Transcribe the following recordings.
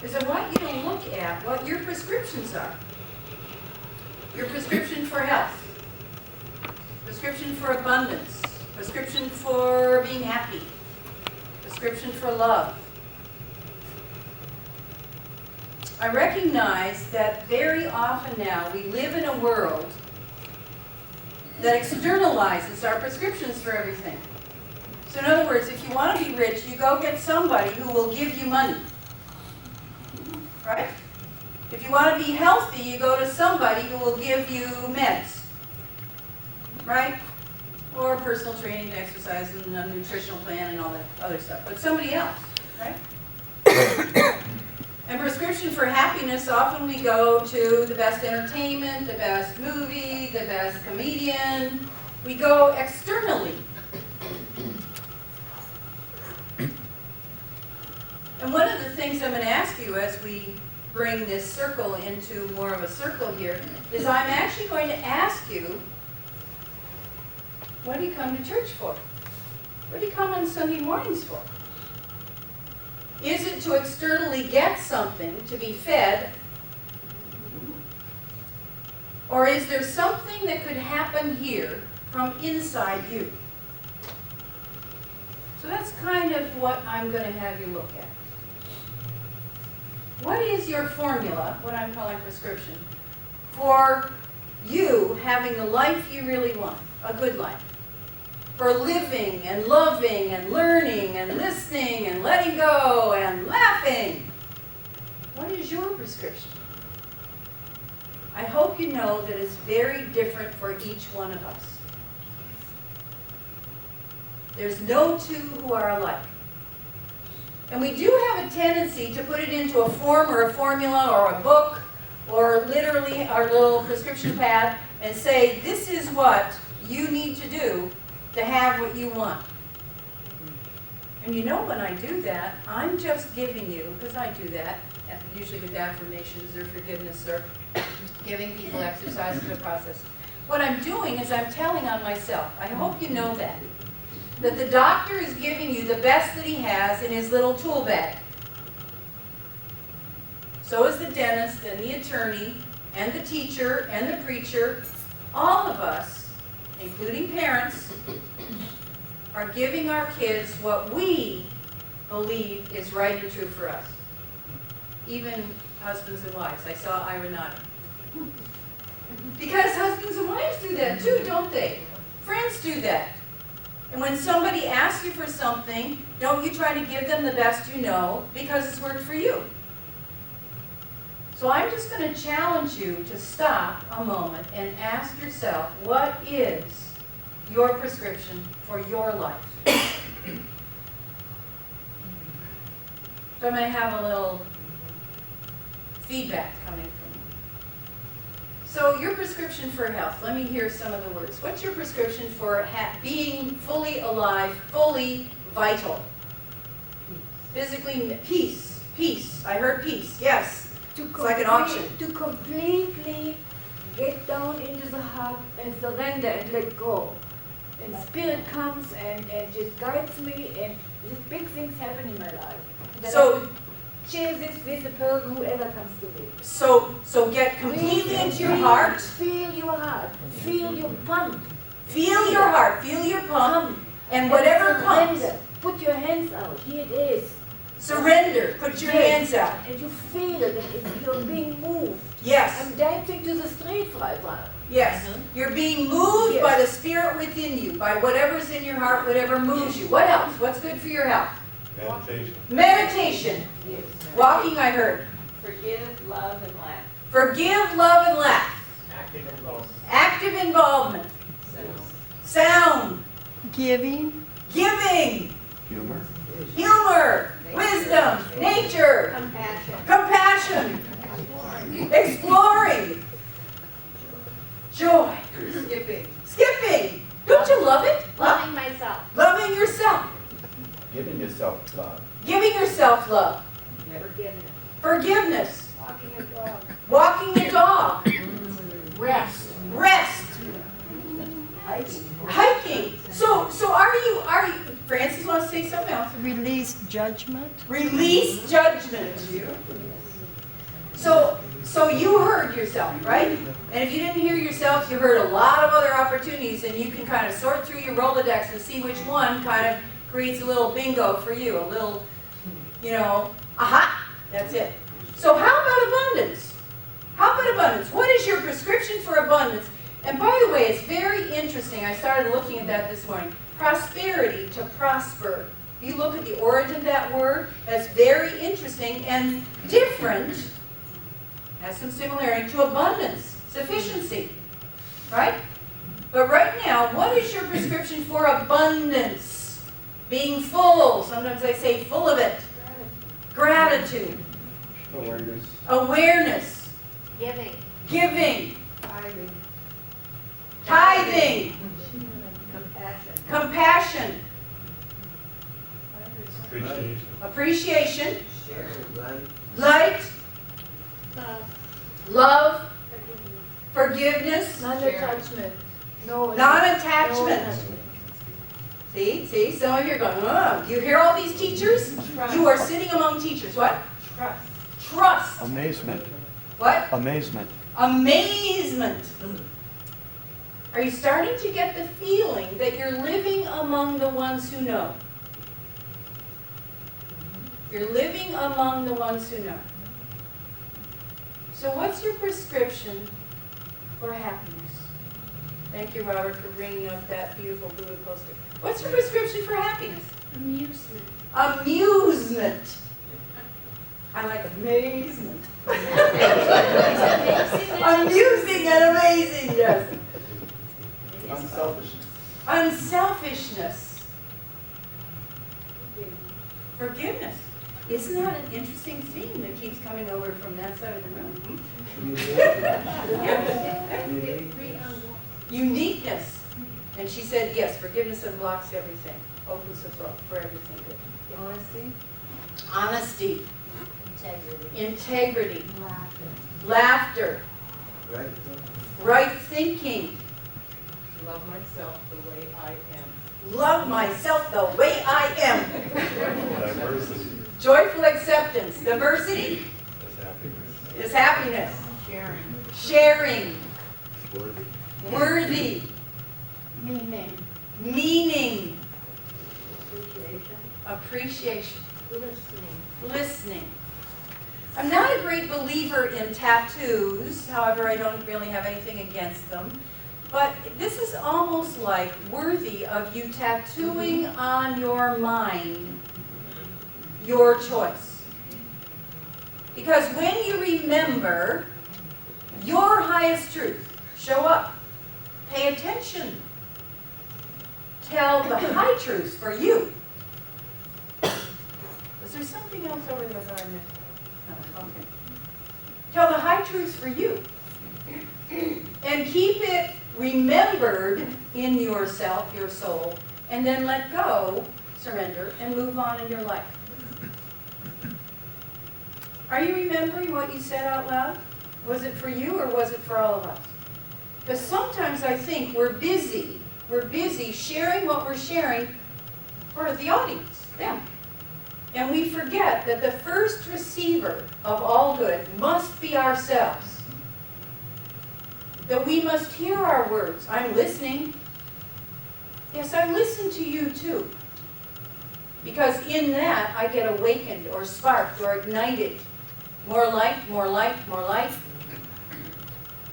is I want you to look at what your prescriptions are. Your prescription for health, prescription for abundance, prescription for being happy, prescription for love. I recognize that very often now we live in a world that externalizes our prescriptions for everything. So in other words, if you want to be rich, you go get somebody who will give you money. Right? If you want to be healthy, you go to somebody who will give you meds. Right? Or personal training, exercise, and a nutritional plan and all that other stuff. But somebody else. Right? And prescription for happiness, often we go to the best entertainment, the best movie, the best comedian. We go externally. And one of the things I'm going to ask you as we bring this circle into more of a circle here is I'm actually going to ask you, what do you come to church for? What do you come on Sunday mornings for? Is it to externally get something, to be fed? Or is there something that could happen here from inside you? So that's kind of what I'm going to have you look at. What is your formula, what I'm calling prescription, for you having the life you really want, a good life? For living and loving and learning and listening and letting go and laughing. What is your prescription? I hope you know that it's very different for each one of us. There's no two who are alike. And we do have a tendency to put it into a form or a formula or a book or literally our little prescription pad and say, this is what you need to do to have what you want. And you know when I do that, I'm just giving you, because I do that, usually with affirmations or forgiveness or giving people exercises or processes. What I'm doing is I'm telling on myself. I hope you know that. That the doctor is giving you the best that he has in his little tool bag. So is the dentist and the attorney and the teacher and the preacher. All of us, including parents, are giving our kids what we believe is right and true for us. Even husbands and wives. I saw Ira nodding. Because husbands and wives do that too, don't they? Friends do that. And when somebody asks you for something, don't you try to give them the best you know because it's worked for you. So I'm just going to challenge you to stop a moment and ask yourself, what is your prescription for your life? So I'm going to have a little feedback coming from you. So your prescription for health, let me hear some of the words. What's your prescription for being fully alive, fully vital? Physically, peace, peace. I heard peace, yes. It's like an auction. To completely get down into the heart and surrender and let go. And spirit comes and just guides me and just big things happen in my life. So share this with the person, whoever comes to me. So get completely into your heart. Feel your heart. Feel your pump. Feel your heart. Feel your pump. And whatever comes. Put your hands out. Here it is. Surrender. Put your hands out. And you feel it. You're being moved. Yes. I'm dancing to the streets right now. Yes. You're being moved by the spirit within you, by whatever's in your heart, whatever moves you. What else? What's good for your health? Meditation. Meditation. Yes. Walking, I heard. Forgive, love, and laugh. Forgive, love, and laugh. Active involvement. Active involvement. Sound. Giving. Giving. Humor. Humor. Wisdom. Nature. Compassion. Compassion. Exploring. Joy. Skipping. Skipping. Don't you love it? Loving myself. Loving yourself. Giving yourself love. Giving yourself love. Forgiveness. Forgiveness. Walking a dog. Walking the dog. Rest. Rest. Hiking. So are you, Francis wants to say something else. Release judgment. Release judgment. So you heard yourself, right? And if you didn't hear yourself, you heard a lot of other opportunities, and you can kind of sort through your Rolodex and see which one kind of creates a little bingo for you, a little, aha, that's it. So how about abundance? How about abundance? What is your prescription for abundance? And by the way, it's very interesting. I started looking at that this morning. Prosperity, to prosper. You look at the origin of that word, that's very interesting and different, has some similarity to abundance, sufficiency, right? But right now, what is your prescription for abundance? Being full, sometimes I say full of it. Gratitude. Awareness. Awareness. Giving. Giving. Tithing. Tithing. Compassion. Compassion. Appreciation. Appreciation. Light. Light. Love. Love. Forgiveness. Non-attachment. No. Non-attachment. See, some of you are going, oh, do you hear all these teachers? You are sitting among teachers. What? Trust. Trust. Amazement. What? Amazement. Amazement. Are you starting to get the feeling that you're living among the ones who know? You're living among the ones who know. So what's your prescription for happiness? Thank you, Robert, for bringing up that beautiful blue poster. What's your prescription for happiness? Amusement. Amusement. I like amazement. Amusing and amazing, yes. Unselfishness. Unselfishness. Forgiveness. Isn't that an interesting theme that keeps coming over from that side of the room? Uniqueness. And she said, yes, forgiveness unblocks everything, opens the throat for everything good. Honesty. Honesty. Integrity. Integrity. Laughter. Laughter. Right. Right thinking. Love myself the way I am. Love myself the way I am. Diversity. Joyful acceptance. Diversity That's happiness. is happiness. Sharing. Sharing. Worthy. Worthy. Meaning. Meaning. Appreciation. Appreciation. Listening. Listening. I'm not a great believer in tattoos, however, I don't really have anything against them. But this is almost like worthy of you tattooing on your mind your choice. Because when you remember your highest truth, show up, pay attention, tell the high truths for you. Is there something else over there that I missed? No, okay. Tell the high truths for you. And keep it remembered in yourself, your soul, and then let go, surrender, and move on in your life. Are you remembering what you said out loud? Was it for you or was it for all of us? Because sometimes I think we're busy sharing what we're sharing for the audience, them. And we forget that the first receiver of all good must be ourselves. That we must hear our words. I'm listening. Yes, I listen to you too. Because in that I get awakened or sparked or ignited. More light, more light, more light.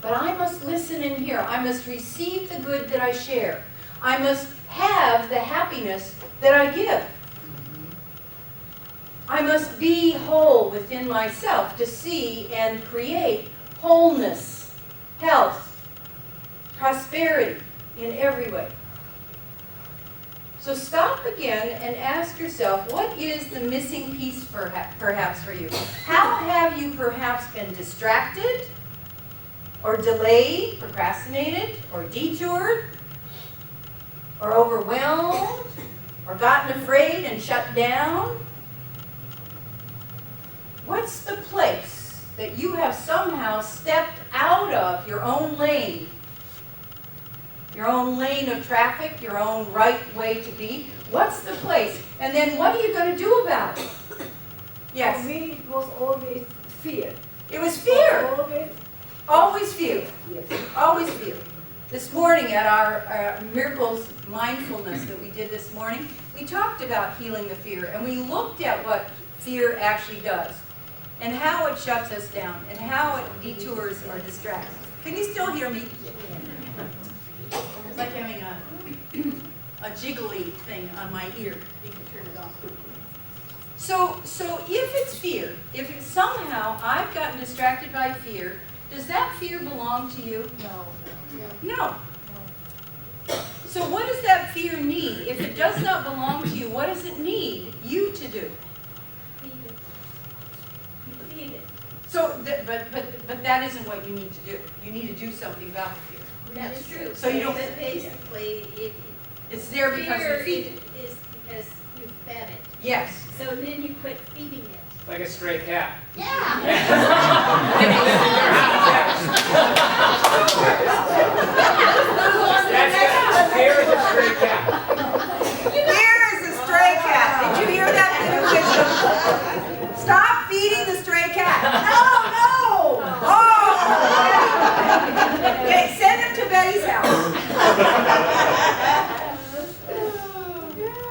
But I must listen and hear. I must receive the good that I share. I must have the happiness that I give. I must be whole within myself to see and create wholeness, health, prosperity in every way. So stop again and ask yourself, what is the missing piece perhaps for you? How have you perhaps been distracted, or delayed, procrastinated, or detoured, or overwhelmed, or gotten afraid and shut down? What's the place that you have somehow stepped out of your own lane your own lane of traffic, your own right way to be. What's the place? And then what are you going to do about it? For Yes, me, it was always fear. it was fear. Always, Always fear. yes. Always fear. This morning at our Miracles Mindfulness that we did this morning, we talked about healing the fear, and we looked at what fear actually does, and how it shuts us down, and how it detours or distracts. Can you still hear me? It's like having a jiggly thing on my ear. You can turn it off. So if it's fear, if it's somehow I've gotten distracted by fear, does that fear belong to you? No. So what does that fear need? If it does not belong to you, what does it need you to do? Feed it. So, but that isn't what you need to do. You need to do something about the fear. That's true. So you don't- But basically, It's there because you fear feed it. is because you fed it. Yes. So then you quit feeding it. Like a stray cat. Yeah. That's fear is a stray cat. Fear is a stray cat. Did you hear that? Stop feeding the stray cat. No. Oh. Okay, send him to Betty's house.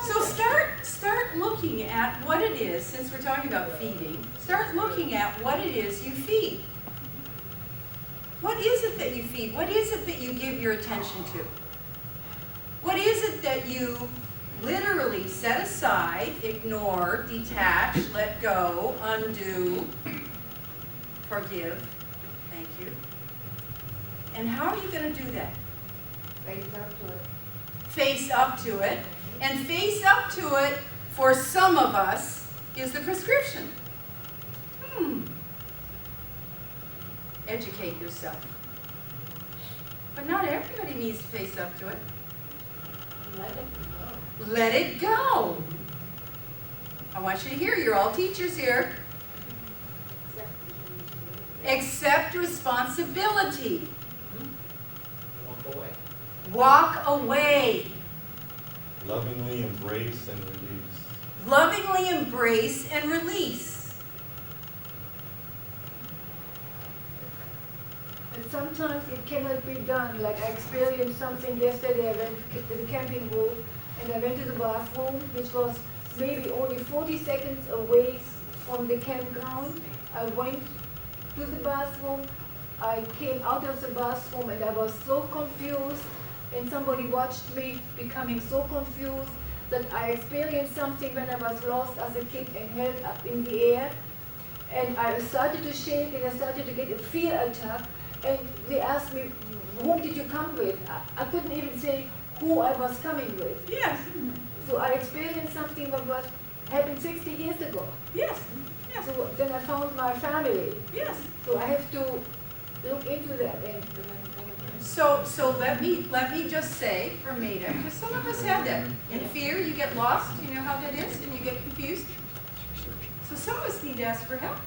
So start looking at what it is, since we're talking about feeding, start looking at what it is you feed. What is it that you feed? What is it that you give your attention to? What is it that you literally set aside, ignore, detach, let go, undo, forgive? Thank you. And how are you going to do that? Face up to it. Face up to it. And face up to it, for some of us, is the prescription. Educate yourself. But not everybody needs to face up to it. Let it go. Let it go. I want you to hear, you're all teachers here. Accept responsibility. Walk away. Walk away. Lovingly embrace and release. Lovingly embrace and release. And sometimes it cannot be done. Like I experienced something yesterday. I went to the camping group and I went to the bathroom, which was maybe only 40 seconds away from the campground. I went to the bathroom. I came out of the bathroom and I was so confused. And somebody watched me becoming so confused that I experienced something when I was lost as a kid and held up in the air. And I started to shake and I started to get a fear attack. And they asked me, whom did you come with? I couldn't even say who I was coming with. Yes. So I experienced something that was happened 60 years ago. Yes. Yes. So then I found my family. Yes. So I have to look into that. And So let me just say for Maida, because some of us have that. In fear, you get lost, you know how that is, and you get confused. So some of us need to ask for help.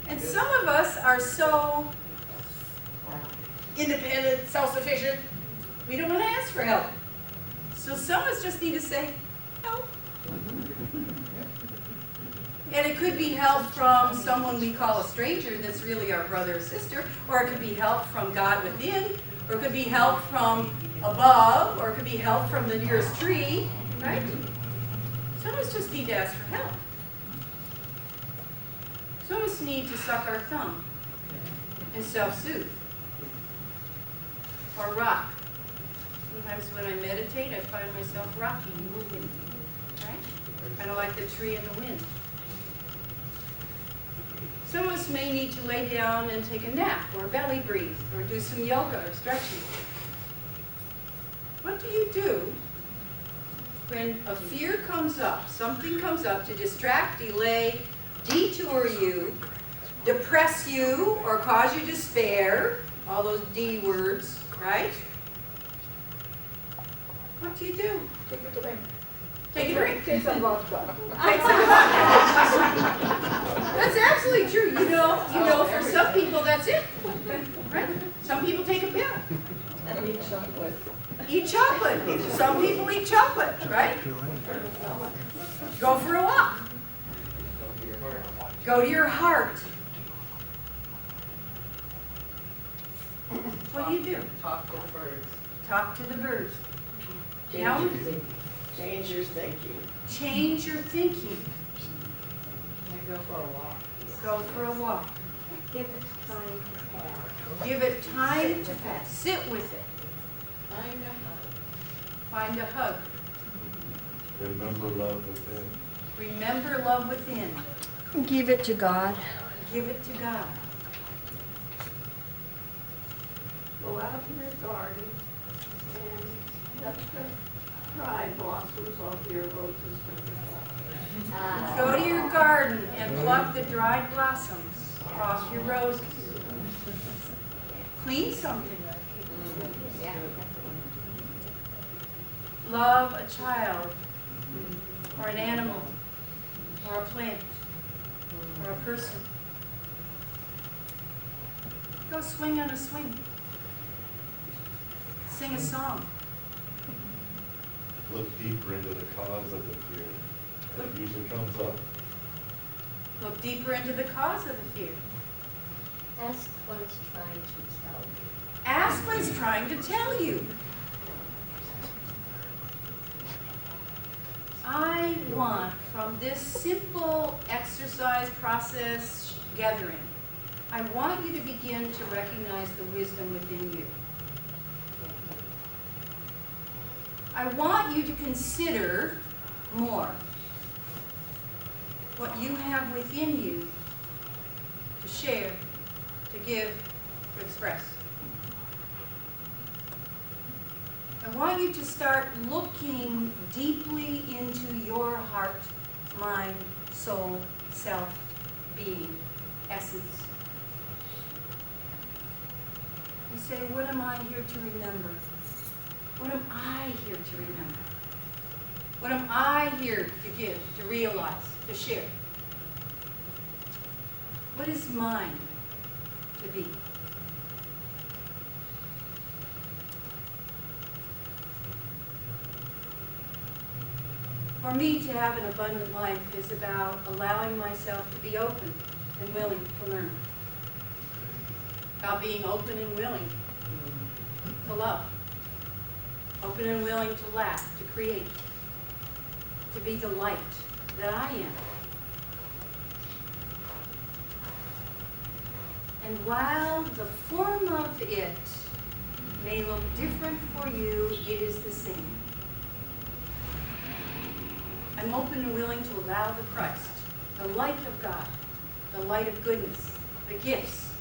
And some of us are so independent, self-sufficient, we don't want to ask for help. So some of us just need to say, help. And it could be help from someone we call a stranger that's really our brother or sister, or it could be help from God within, or it could be help from above, or it could be help from the nearest tree, right? Some of us just need to ask for help. Some of us need to suck our thumb and self-soothe, or rock. Sometimes when I meditate, I find myself rocking, moving, right? Kind of like the tree in the wind. Some of us may need to lay down and take a nap, or belly breathe, or do some yoga or stretching. What do you do when a fear comes up, something comes up to distract, delay, detour you, depress you, or cause you despair, all those D words, right? What do you do? take a drink. Take a drink. Take some vodka. That's absolutely true. You know, for some people that's it. Right? Some people take a pill. Eat chocolate. Eat chocolate. Some people eat chocolate, right? Go for a walk. Go to your heart. What do? Talk to birds. Talk to the birds. Change Now, your thinking. Change your thinking. change your thinking. And go for a walk. Go for a walk. Give it time to pass. Give it time to pass. Sit with it. Find a hug. Find a hug. Remember love within. Remember love within. Give it to God. Give it to God. Go out in your garden and let the dry blossoms off your roses and flowers. Go to your garden and pluck the dried blossoms off your roses. Clean something. Love a child, or an animal, or a plant, or a person. Go swing on a swing. Sing a song. Look deeper into the cause of the fear. It usually comes up. Look deeper into the cause of the fear. Ask what it's trying to tell you. Ask what it's trying to tell you. I want, from this simple exercise process gathering, I want you to begin to recognize the wisdom within you. I want you to consider more what you have within you to share, to give, to express. I want you to start looking deeply into your heart, mind, soul, self, being, essence. And say, what am I here to remember? What am I here to remember? What am I here to give, to realize, to share? What is mine to be? For me, to have an abundant life is about allowing myself to be open and willing to learn. About being open and willing to love. Open and willing to laugh, to create, to be the light that I am. And while the form of it may look different for you, it is the same. I'm open and willing to allow the Christ, the light of God, the light of goodness, the gifts,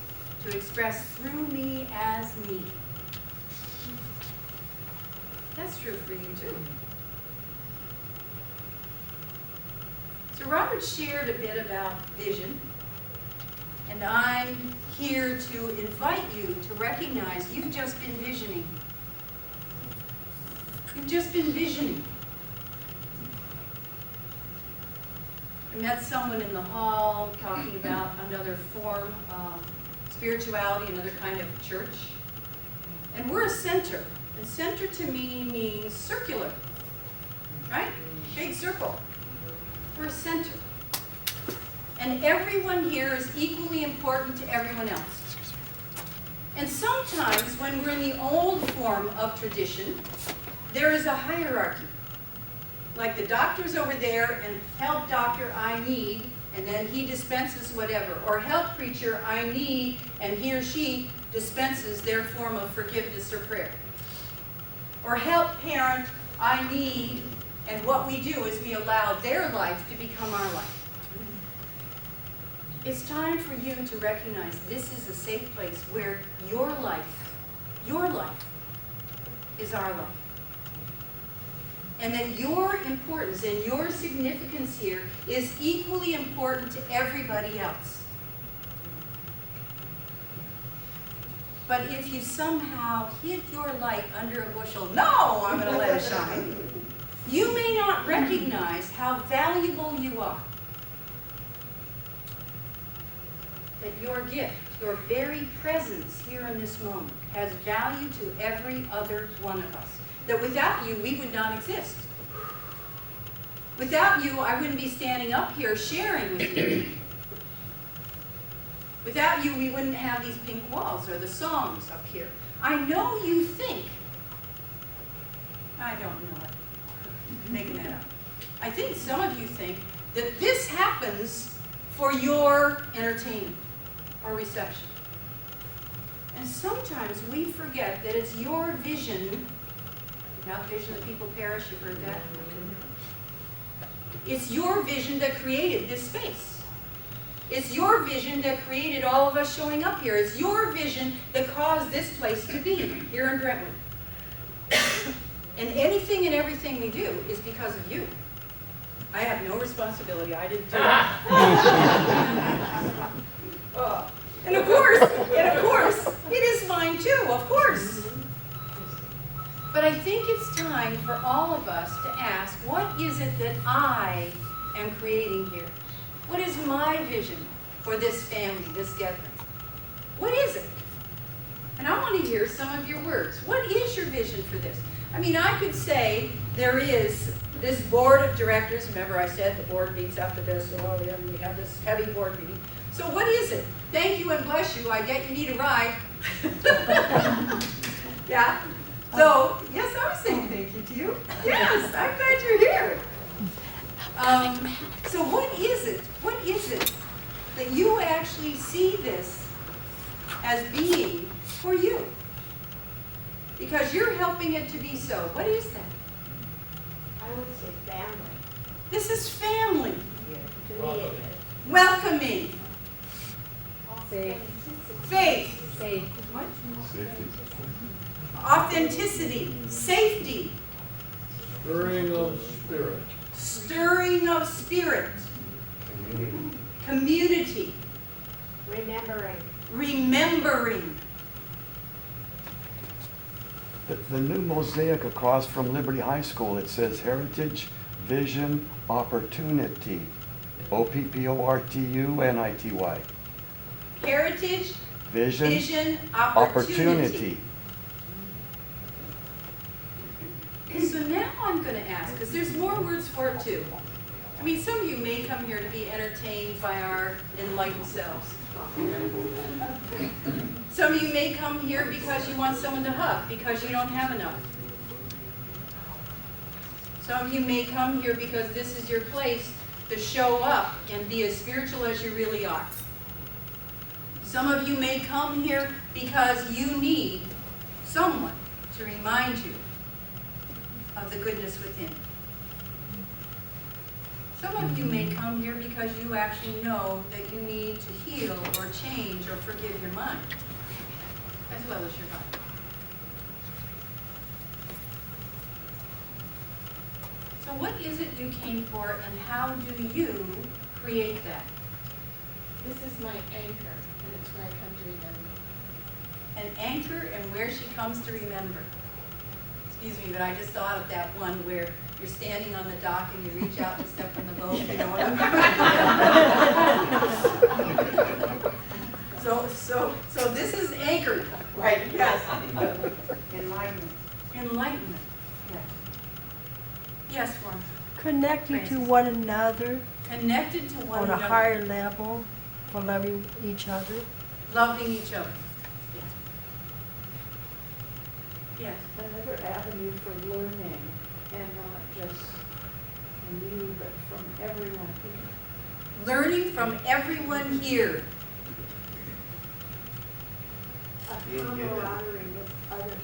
to express through me as me. That's true for you too. So Robert shared a bit about vision, and I'm here to invite you to recognize you've just been visioning. You've just been visioning. I met someone in the hall talking about another form of spirituality, another kind of church. And we're a center. And center to me means circular, right? Big circle. We're a center. And everyone here is equally important to everyone else. And sometimes when we're in the old form of tradition, there is a hierarchy. Like the doctor's over there and help doctor I need, and then he dispenses whatever. Or help preacher I need, and he or she dispenses their form of forgiveness or prayer. Or help parent I need, and what we do is we allow their life to become our life. It's time for you to recognize this is a safe place where your life is our life. And that your importance and your significance here is equally important to everybody else. But if you somehow hid your light under a bushel, no, I'm going to let it shine, you may not recognize how valuable you are. that your gift, your very presence here in this moment, has value to every other one of us. That without you, we would not exist. Without you, I wouldn't be standing up here sharing with you. Without you, we wouldn't have these pink walls or the songs up here. I know you think, I don't know it, I'm making that up. I think some of you think that this happens for your entertainment or reception. And sometimes we forget that it's your vision. Without vision, the people perish. You've heard that? It's your vision that created this space. It's your vision that created all of us showing up here. It's your vision that caused this place to be here in Brentwood. And anything and everything we do is because of you. I have no responsibility. I didn't do it. And of course, it is mine too, of course. But I think it's time for all of us to ask, what is it that I am creating here? What is my vision for this family, this gathering? What is it? And I want to hear some of your words. What is your vision for this? I mean, I could say there is this board of directors. Remember I said the board meets after this, oh yeah, we have this heavy board meeting. So what is it? Thank you and bless you. I get you need a ride. Yeah? So, yes, I was saying thank you to you. Yes, I'm glad you're here. So what is it? What is it that you actually see this as being for you? Because you're helping it to be so. What is that? I would say family. This is family. To me, it is. Welcoming. Faith. Safety. Authenticity. Safety. Stirring of spirit. Stirring of spirit. Community. Community. Remembering. Remembering. The new mosaic across from Liberty High School, it says heritage, vision, opportunity. OPPORTUNITY. Heritage, Vision, vision, opportunity. So now I'm going to ask, because there's more words for it too. I mean, some of you may come here to be entertained by our enlightened selves. Some of you may come here because you want someone to hug, because you don't have enough. Some of you may come here because this is your place to show up and be as spiritual as you really are. Some of you may come here because you need someone to remind you of the goodness within. Some of you may come here because you actually know that you need to heal or change or forgive your mind, as well as your body. So what is it you came for, and how do you create that? This is my anchor, and it's where I come to remember. An anchor and where she comes to remember. Excuse me, but I just thought of that one where you're standing on the dock and you reach out and step in the boat. You know what I'm doing? So this is anchored, right? Yes. Enlightenment. Enlightenment. Yes. Yes, Florence. Connecting to Francis. one another Connected to one on a another. higher level for loving each other. Loving each other. Yes. Another avenue for learning, and not just from you, but from everyone here. Learning from everyone here. A camaraderie with other